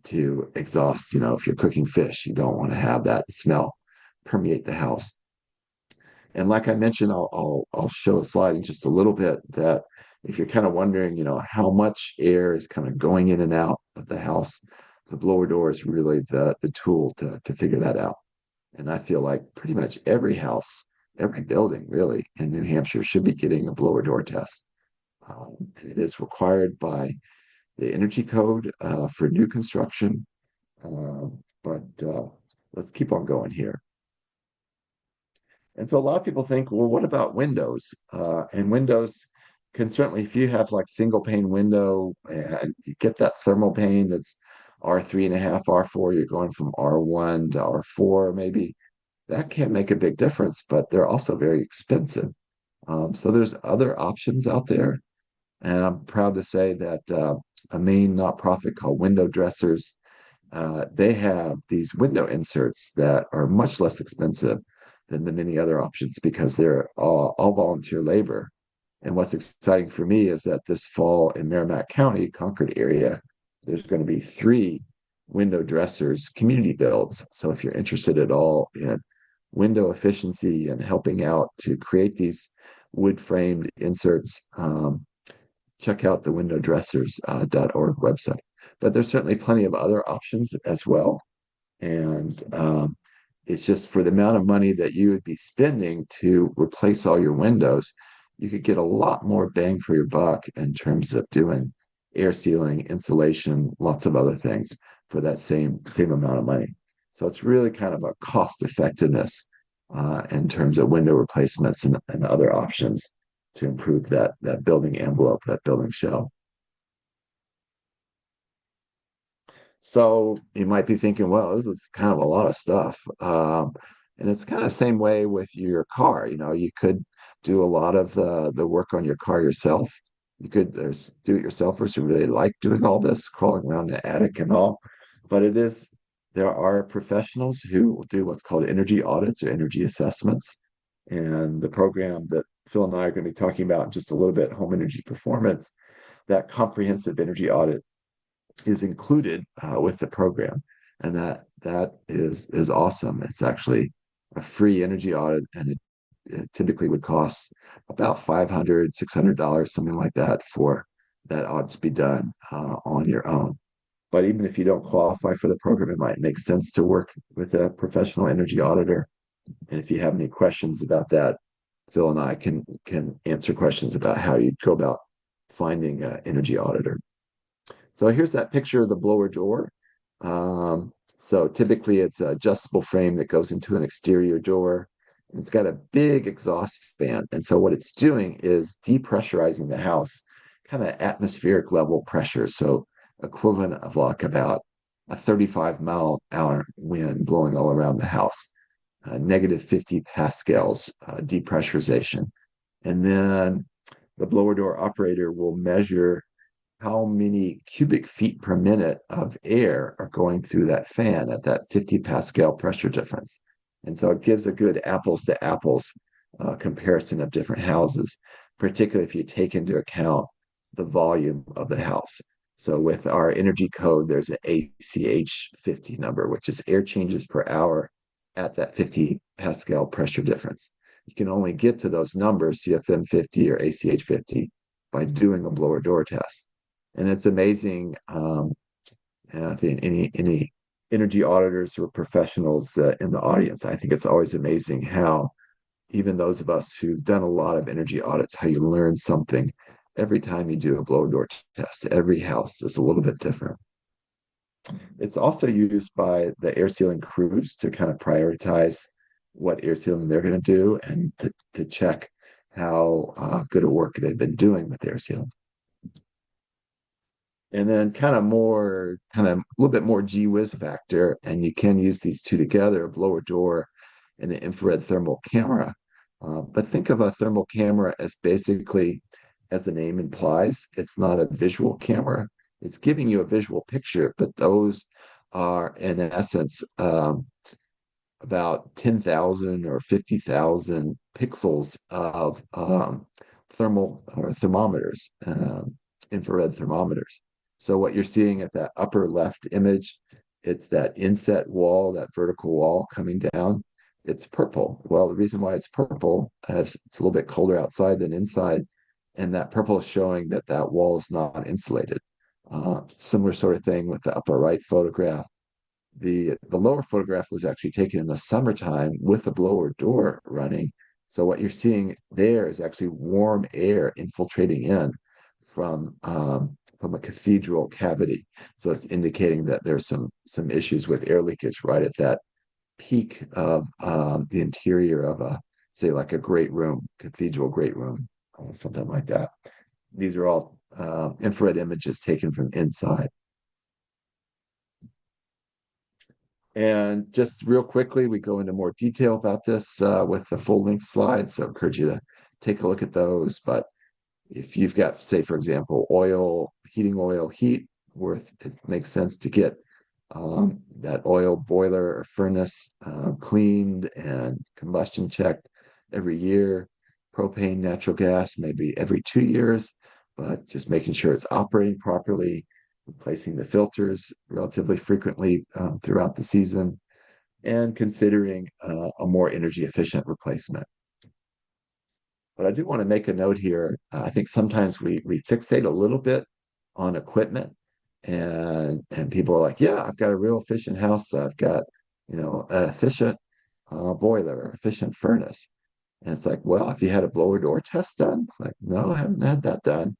to exhaust. If you're cooking fish, you don't want to have that smell permeate the house. And like I mentioned, I'll show a slide in just a little bit, that if you're kind of wondering, how much air is kind of going in and out of the house, the blower door is really the tool to figure that out. And I feel like pretty much every house, every building really in New Hampshire should be getting a blower door test. And it is required by the energy code for new construction. But let's keep on going here. And so a lot of people think, well, what about windows? And windows can certainly, if you have like single pane window and you get that thermal pane that's R3.5, R4, you're going from R1 to R4, maybe that can make a big difference, but they're also very expensive. So there's other options out there. And I'm proud to say that a Maine nonprofit called Window Dressers, they have these window inserts that are much less expensive than the many other options, because they're all volunteer labor. And what's exciting for me is that this fall in Merrimack County, Concord area, there's going to be 3 window dressers community builds. So if you're interested at all in window efficiency and helping out to create these wood framed inserts, check out the windowdressers.org website. But there's certainly plenty of other options as well. And it's just for the amount of money that you would be spending to replace all your windows, you could get a lot more bang for your buck in terms of doing air sealing, insulation, lots of other things for that same amount of money. So it's really kind of a cost effectiveness in terms of window replacements and other options to improve that building envelope, that building shell. So you might be thinking, well, this is kind of a lot of stuff. And it's kind of the same way with your car. You could do a lot of the work on your car yourself. There's do-it-yourselfers who really like doing all this, crawling around the attic and all. But there are professionals who will do what's called energy audits or energy assessments. And the program that Phil and I are going to be talking about in just a little bit, home energy performance, that comprehensive energy audit is included with the program. And that is awesome. It's actually a free energy audit, and it typically would cost about $500, $600, something like that, for that audit to be done on your own. But even if you don't qualify for the program, it might make sense to work with a professional energy auditor. And if you have any questions about that, Phil and I can answer questions about how you'd go about finding an energy auditor. So here's that picture of the blower door. So typically it's an adjustable frame that goes into an exterior door. It's got a big exhaust fan. And so what it's doing is depressurizing the house, kind of atmospheric level pressure. So equivalent of like about a 35-mile-an-hour wind blowing all around the house, negative 50 pascals depressurization. And then the blower door operator will measure how many cubic feet per minute of air are going through that fan at that 50 pascal pressure difference. And so it gives a good apples to apples comparison of different houses, particularly if you take into account the volume of the house. So with our energy code, there's an ACH 50 number, which is air changes per hour at that 50 pascal pressure difference. You can only get to those numbers, CFM 50 or ACH 50, by doing a blower door test. And it's amazing. And I think any energy auditors or professionals in the audience, I think it's always amazing how even those of us who've done a lot of energy audits, how you learn something every time you do a blower door test. Every house is a little bit different. It's also used by the air sealing crews to kind of prioritize what air sealing they're going to do, and to check how good a work they've been doing with air sealing. And then kind of a little bit more gee whiz factor, and you can use these two together, a blower door and an infrared thermal camera. But think of a thermal camera as basically, as the name implies, it's not a visual camera. It's giving you a visual picture, but those are, in essence, about 10,000 or 50,000 pixels of thermal or thermometers, infrared thermometers. So what you're seeing at that upper left image, it's that inset wall, that vertical wall coming down. It's purple. Well, the reason why it's purple is it's a little bit colder outside than inside, and that purple is showing that that wall is not insulated. Similar sort of thing with the upper right photograph. The lower photograph was actually taken in the summertime with the blower door running. So what you're seeing there is actually warm air infiltrating in from a cathedral cavity. So it's indicating that there's some issues with air leakage right at that peak of the interior of a, say, like a great room, cathedral great room, something like that. These are all infrared images taken from inside. And just real quickly, we go into more detail about this with the full length slides. So I encourage you to take a look at those. But if you've got, say, for example, heating oil heat, it makes sense to get that oil boiler or furnace cleaned and combustion checked every year. Propane, natural gas, maybe every 2 years, but just making sure it's operating properly, replacing the filters relatively frequently throughout the season, and considering a more energy efficient replacement. But I do want to make a note here. I think sometimes we fixate a little bit on equipment, and people are like, yeah, I've got a real efficient house. I've got, an efficient boiler, efficient furnace. And it's like, well, if you had a blower door test done, it's like, no, I haven't had that done.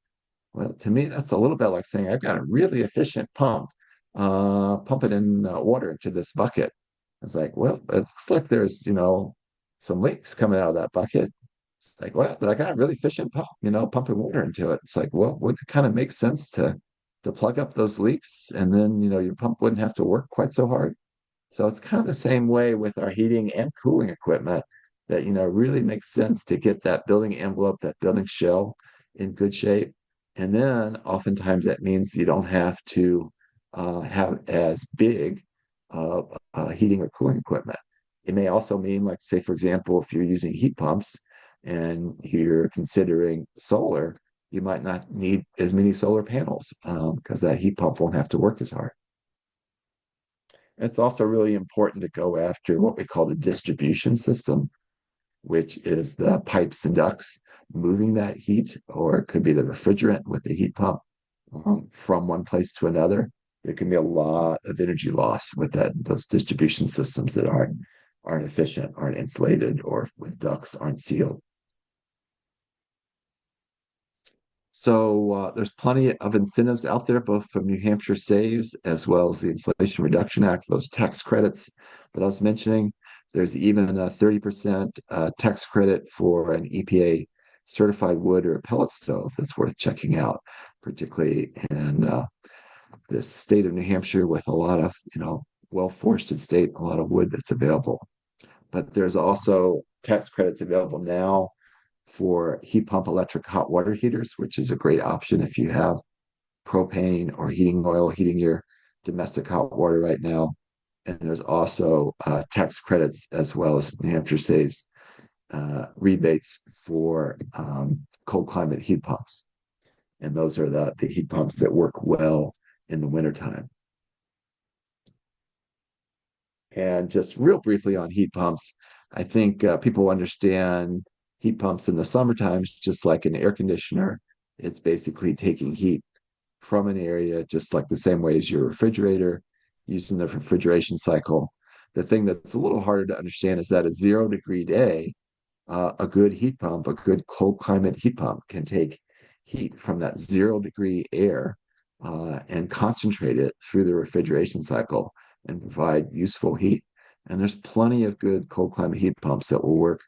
Well, to me, that's a little bit like saying I've got a really efficient pump, pumping in water into this bucket. It's like, well, it looks like there's, some leaks coming out of that bucket. It's like, well, but I got a really efficient pump, pumping water into it. It's like, well, would it kind of make sense to plug up those leaks, and then, your pump wouldn't have to work quite so hard. So it's kind of the same way with our heating and cooling equipment, that, really makes sense to get that building envelope, that building shell in good shape. And then oftentimes that means you don't have to have as big heating or cooling equipment. It may also mean, like, say, for example, if you're using heat pumps and you're considering solar, you might not need as many solar panels because that heat pump won't have to work as hard. It's also really important to go after what we call the distribution system, which is the pipes and ducts moving that heat, or it could be the refrigerant with the heat pump from one place to another. There can be a lot of energy loss with those distribution systems that aren't efficient, aren't insulated, or with ducts aren't sealed. So there's plenty of incentives out there, both from New Hampshire Saves as well as the Inflation Reduction Act, those tax credits that I was mentioning. There's even a 30% tax credit for an EPA certified wood or a pellet stove that's worth checking out, particularly in this state of New Hampshire with a lot of, well-forested state, a lot of wood that's available. But there's also tax credits available now for heat pump electric hot water heaters, which is a great option if you have propane or heating oil heating your domestic hot water right now. And there's also tax credits as well as New Hampshire Saves rebates for cold climate heat pumps. And those are the heat pumps that work well in the wintertime. And just real briefly on heat pumps, I think people understand heat pumps in the summertime, just like an air conditioner. It's basically taking heat from an area, just like the same way as your refrigerator, using the refrigeration cycle. The thing that's a little harder to understand is that a 0 degree day, a good heat pump, a good cold climate heat pump can take heat from that 0 degree air and concentrate it through the refrigeration cycle and provide useful heat. And there's plenty of good cold climate heat pumps that will work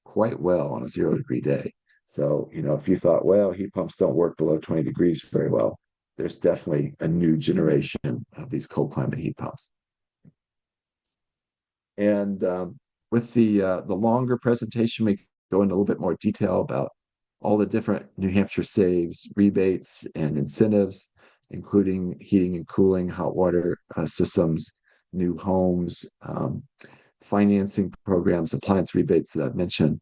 quite well on a 0 degree day. So, if you thought, well, heat pumps don't work below 20 degrees very well, there's definitely a new generation of these cold climate heat pumps. And with the longer presentation, we go into a little bit more detail about all the different New Hampshire Saves rebates and incentives, including heating and cooling, hot water systems, new homes, financing programs, appliance rebates that I've mentioned.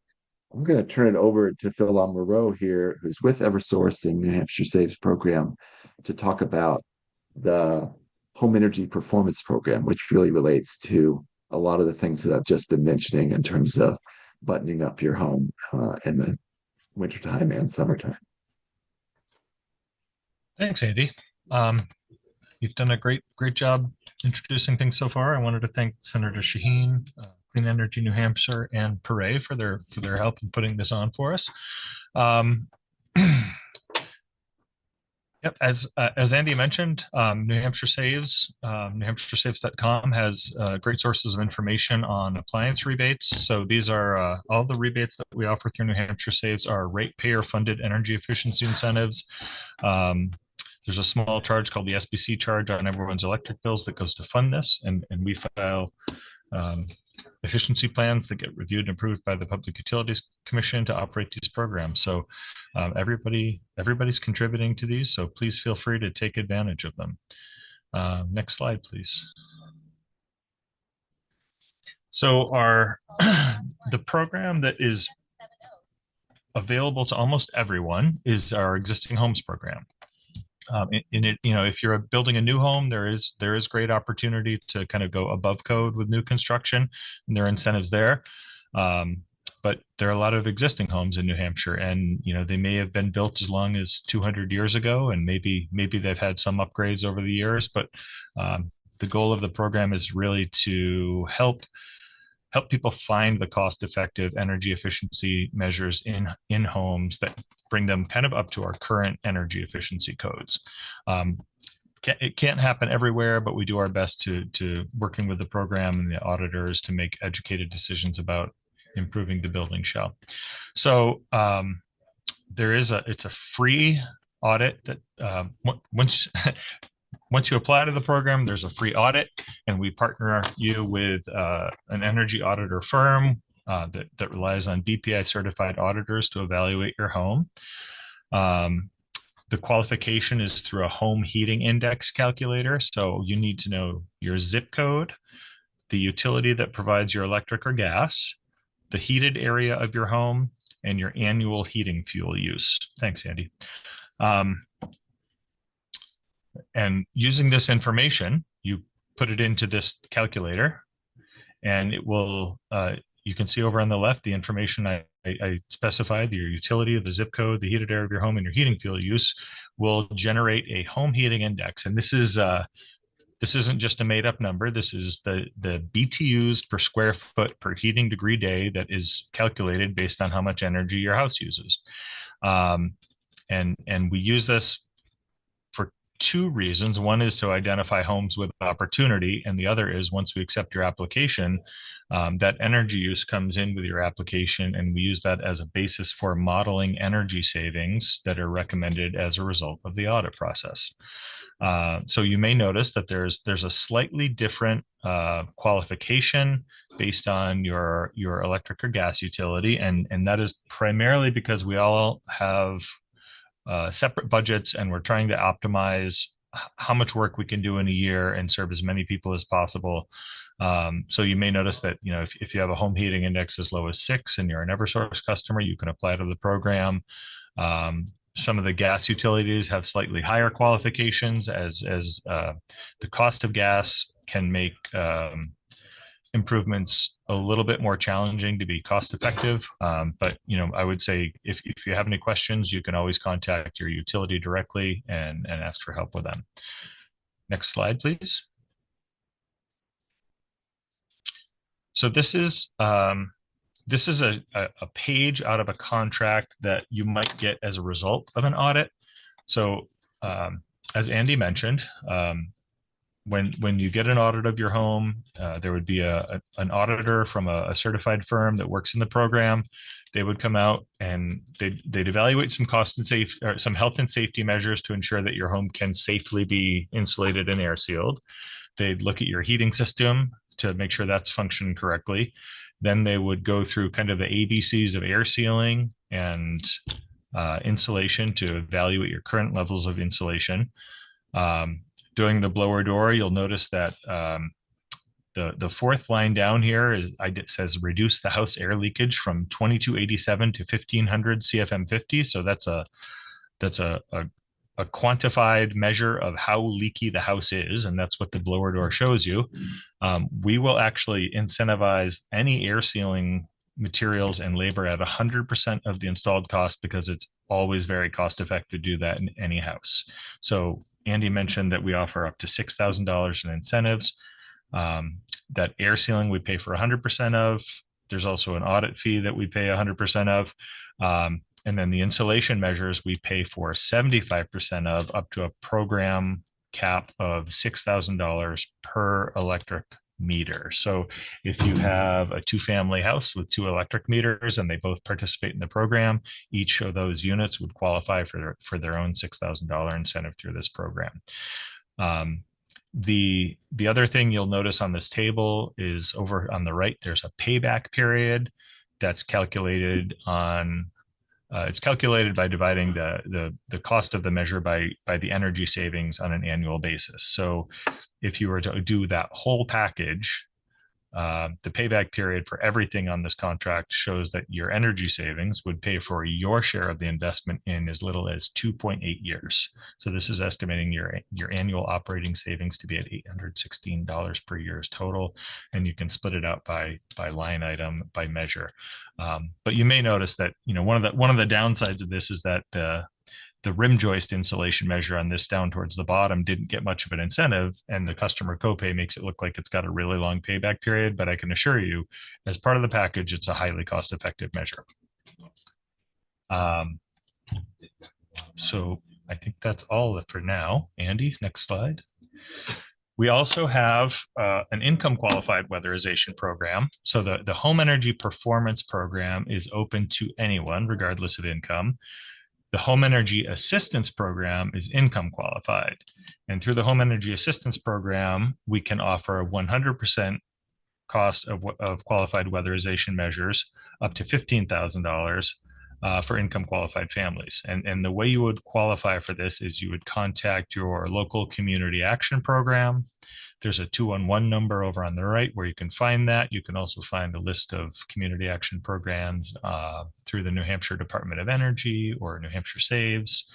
I'm going to turn it over to Phil Moreau here, who's with Eversource and New Hampshire Saves program, to talk about the Home Energy Performance Program, which really relates to a lot of the things that I've just been mentioning in terms of buttoning up your home in the wintertime and summertime. Thanks, Andy. Um, you've done a great job introducing things so far. I wanted to thank Senator Shaheen, Clean Energy New Hampshire, and Pare for their help in putting this on for us. Yep, as Andy mentioned, New Hampshire Saves, NewHampshireSaves.com has great sources of information on appliance rebates. So these are all the rebates that we offer through New Hampshire Saves are ratepayer funded energy efficiency incentives. There's a small charge called the SBC charge on everyone's electric bills that goes to fund this, and we file efficiency plans that get reviewed and approved by the Public Utilities Commission to operate these programs. So everybody's contributing to these, so please feel free to take advantage of them. Next slide, please. So the program that is available to almost everyone is our existing homes program. In it, if you're building a new home, there is great opportunity to kind of go above code with new construction, and there are incentives there. But there are a lot of existing homes in New Hampshire, and they may have been built as long as 200 years ago, and maybe they've had some upgrades over the years. But the goal of the program is really to help people find the cost-effective energy efficiency measures in homes that bring them kind of up to our current energy efficiency codes. It can't happen everywhere, but we do our best to working with the program and the auditors to make educated decisions about improving the building shell. So it's a free audit that once once you apply to the program, there's a free audit, and we partner you with an energy auditor firm that relies on BPI certified auditors to evaluate your home. The qualification is through a home heating index calculator. So you need to know your zip code, the utility that provides your electric or gas, the heated area of your home, and your annual heating fuel use. Thanks, Andy. And using this information, you put it into this calculator, and it will, you can see over on the left the information I specified, your utility, the zip code, the heated air of your home, and your heating fuel use will generate a home heating index. And this isn't just a made up number. This is the BTUs per square foot per heating degree day that is calculated based on how much energy your house uses. And we use this for two reasons. One is to identify homes with opportunity, and the other is once we accept your application, that energy use comes in with your application, and we use that as a basis for modeling energy savings that are recommended as a result of the audit process. So you may notice that there's a slightly different qualification based on your electric or gas utility, and that is primarily because we all have separate budgets, and we're trying to optimize how much work we can do in a year and serve as many people as possible. So you may notice that, if you have a home heating index as low as 6 and you're an Eversource customer, you can apply to the program. Some of the gas utilities have slightly higher qualifications, as the cost of gas can make improvements a little bit more challenging to be cost effective. But I would say if you have any questions, you can always contact your utility directly and ask for help with them. Next slide, please. So this is a page out of a contract that you might get as a result of an audit. So as Andy mentioned, when you get an audit of your home, there would be an auditor from a certified firm that works in the program. They would come out and they'd evaluate some some health and safety measures to ensure that your home can safely be insulated and air sealed. They'd look at your heating system to make sure that's functioning correctly. Then they would go through kind of the ABCs of air sealing and insulation to evaluate your current levels of insulation. Doing the blower door, you'll notice that the fourth line down here it says reduce the house air leakage from 2287 to 1500 CFM50. So that's a quantified measure of how leaky the house is, and that's what the blower door shows you. We will actually incentivize any air sealing materials and labor at 100% of the installed cost, because it's always very cost effective to do that in any house. So Andy mentioned that we offer up to $6,000 in incentives. That air sealing we pay for 100% of. There's also an audit fee that we pay 100% of. And then the insulation measures we pay for 75% of, up to a program cap of $6,000 per electric meter. So if you have a 2-family house with 2 electric meters and they both participate in the program, each of those units would qualify for their own $6,000 incentive through this program. The other thing you'll notice on this table is over on the right, there's a payback period that's calculated on it's calculated by dividing the cost of the measure by the energy savings on an annual basis. So if you were to do that whole package, the payback period for everything on this contract shows that your energy savings would pay for your share of the investment in as little as 2.8 years. So this is estimating your annual operating savings to be at $816 per year total, and you can split it out by line item, by measure. But you may notice that one of the downsides of this is that the rim joist insulation measure on this down towards the bottom didn't get much of an incentive, and the customer copay makes it look like it's got a really long payback period. But I can assure you, as part of the package, it's a highly cost-effective measure. So I think that's all for now. Andy, next slide. We also have an income qualified weatherization program. So the home energy performance program is open to anyone, regardless of income. The Home Energy Assistance Program is income qualified. And through the Home Energy Assistance Program, we can offer 100% cost of qualified weatherization measures up to $15,000 for income qualified families. And the way you would qualify for this is you would contact your local community action program. There's a 211 number over on the right where you can find that. You can also find a list of community action programs through the New Hampshire Department of Energy or New Hampshire Saves.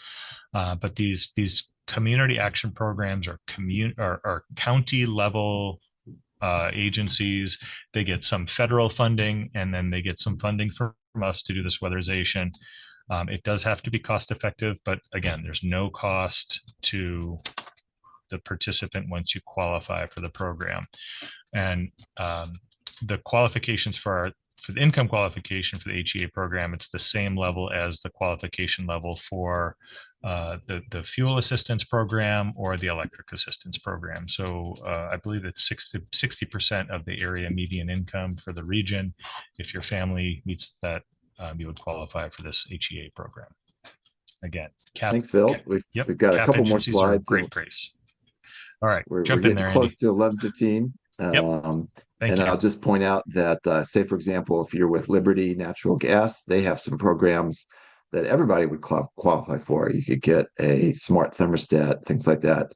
But these community action programs are county level agencies. They get some federal funding, and then they get some funding from us to do this weatherization. It does have to be cost effective, but again, there's no cost to the participant once you qualify for the program. And the qualifications for the income qualification for the HEA program, it's the same level as the qualification level for the fuel assistance program or the electric assistance program. So I believe it's 60% of the area median income for the region. If your family meets that, you would qualify for this HEA program. Again, Thanks, Phil. We've got a couple more slides. Great price. All right, we're jump getting in there, close Andy. to 11:15. Yep. Thank and you. I'll just point out that, say, for example, if you're with Liberty Natural Gas, they have some programs that everybody would qualify for. You could get a smart thermostat, things like that,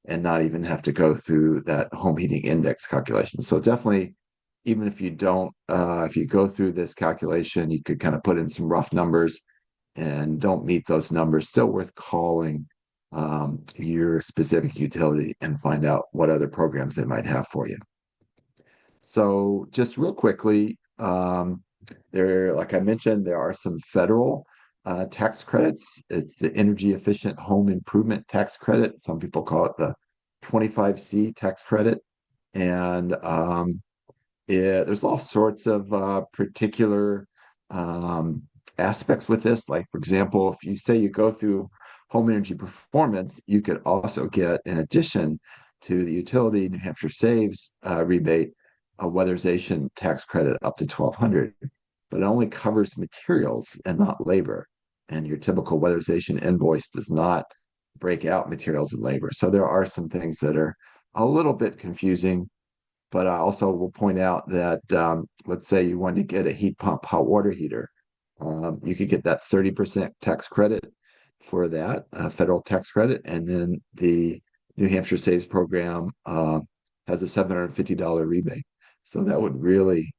and not even have to go through that home heating index calculation. So definitely, even if you don't, if you go through this calculation, you could kind of put in some rough numbers and don't meet those numbers, still worth calling your specific utility and find out what other programs they might have for you. So just real quickly, like I mentioned, there are some federal tax credits. It's the Energy Efficient Home Improvement Tax Credit. Some people call it the 25C tax credit. And there's all sorts of particular aspects with this. Like, for example, if you say you go through home energy performance, you could also get, in addition to the utility New Hampshire Saves rebate, a weatherization tax credit up to $1,200, but it only covers materials and not labor. And your typical weatherization invoice does not break out materials and labor. So there are some things that are a little bit confusing. But I also will point out that, let's say you want to get a heat pump hot water heater. You could get that 30% tax credit for that, federal tax credit. And then the New Hampshire Saves program has a $750 rebate. So that would really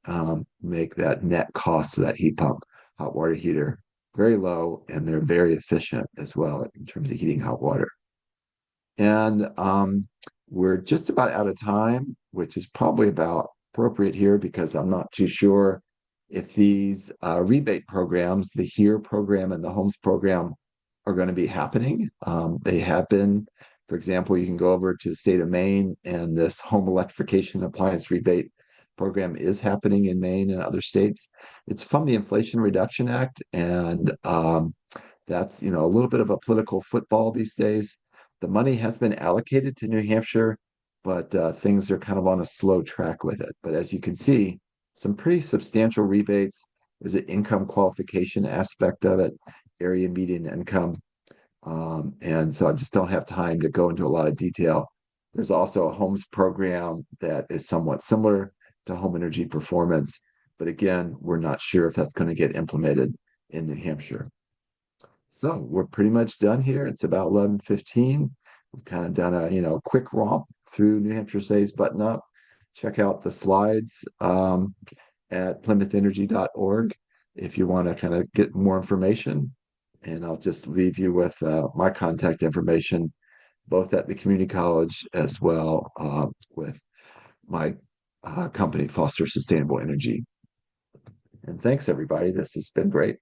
make that net cost of that heat pump hot water heater very low, and they're very efficient as well in terms of heating hot water. And we're just about out of time, which is probably about appropriate here because I'm not too sure if these rebate programs, the HERE program and the HOMES program, are going to be happening. They have been. For example, you can go over to the state of Maine, and this home electrification appliance rebate program is happening in Maine and other states. It's from the Inflation Reduction Act, and that's a little bit of a political football these days. The money has been allocated to New Hampshire, but things are kind of on a slow track with it. But as you can see, some pretty substantial rebates. There's an income qualification aspect of it, area median income. And so I just don't have time to go into a lot of detail. There's also a HOMES program that is somewhat similar to home energy performance. But again, we're not sure if that's going to get implemented in New Hampshire. So we're pretty much done here. It's about 11:15. We've kind of done a quick romp through New Hampshire Saves Button Up. Check out the slides at PlymouthEnergy.org if you want to kind of get more information. And I'll just leave you with my contact information, both at the community college as well with my company, Foster Sustainable Energy. And thanks, everybody. This has been great.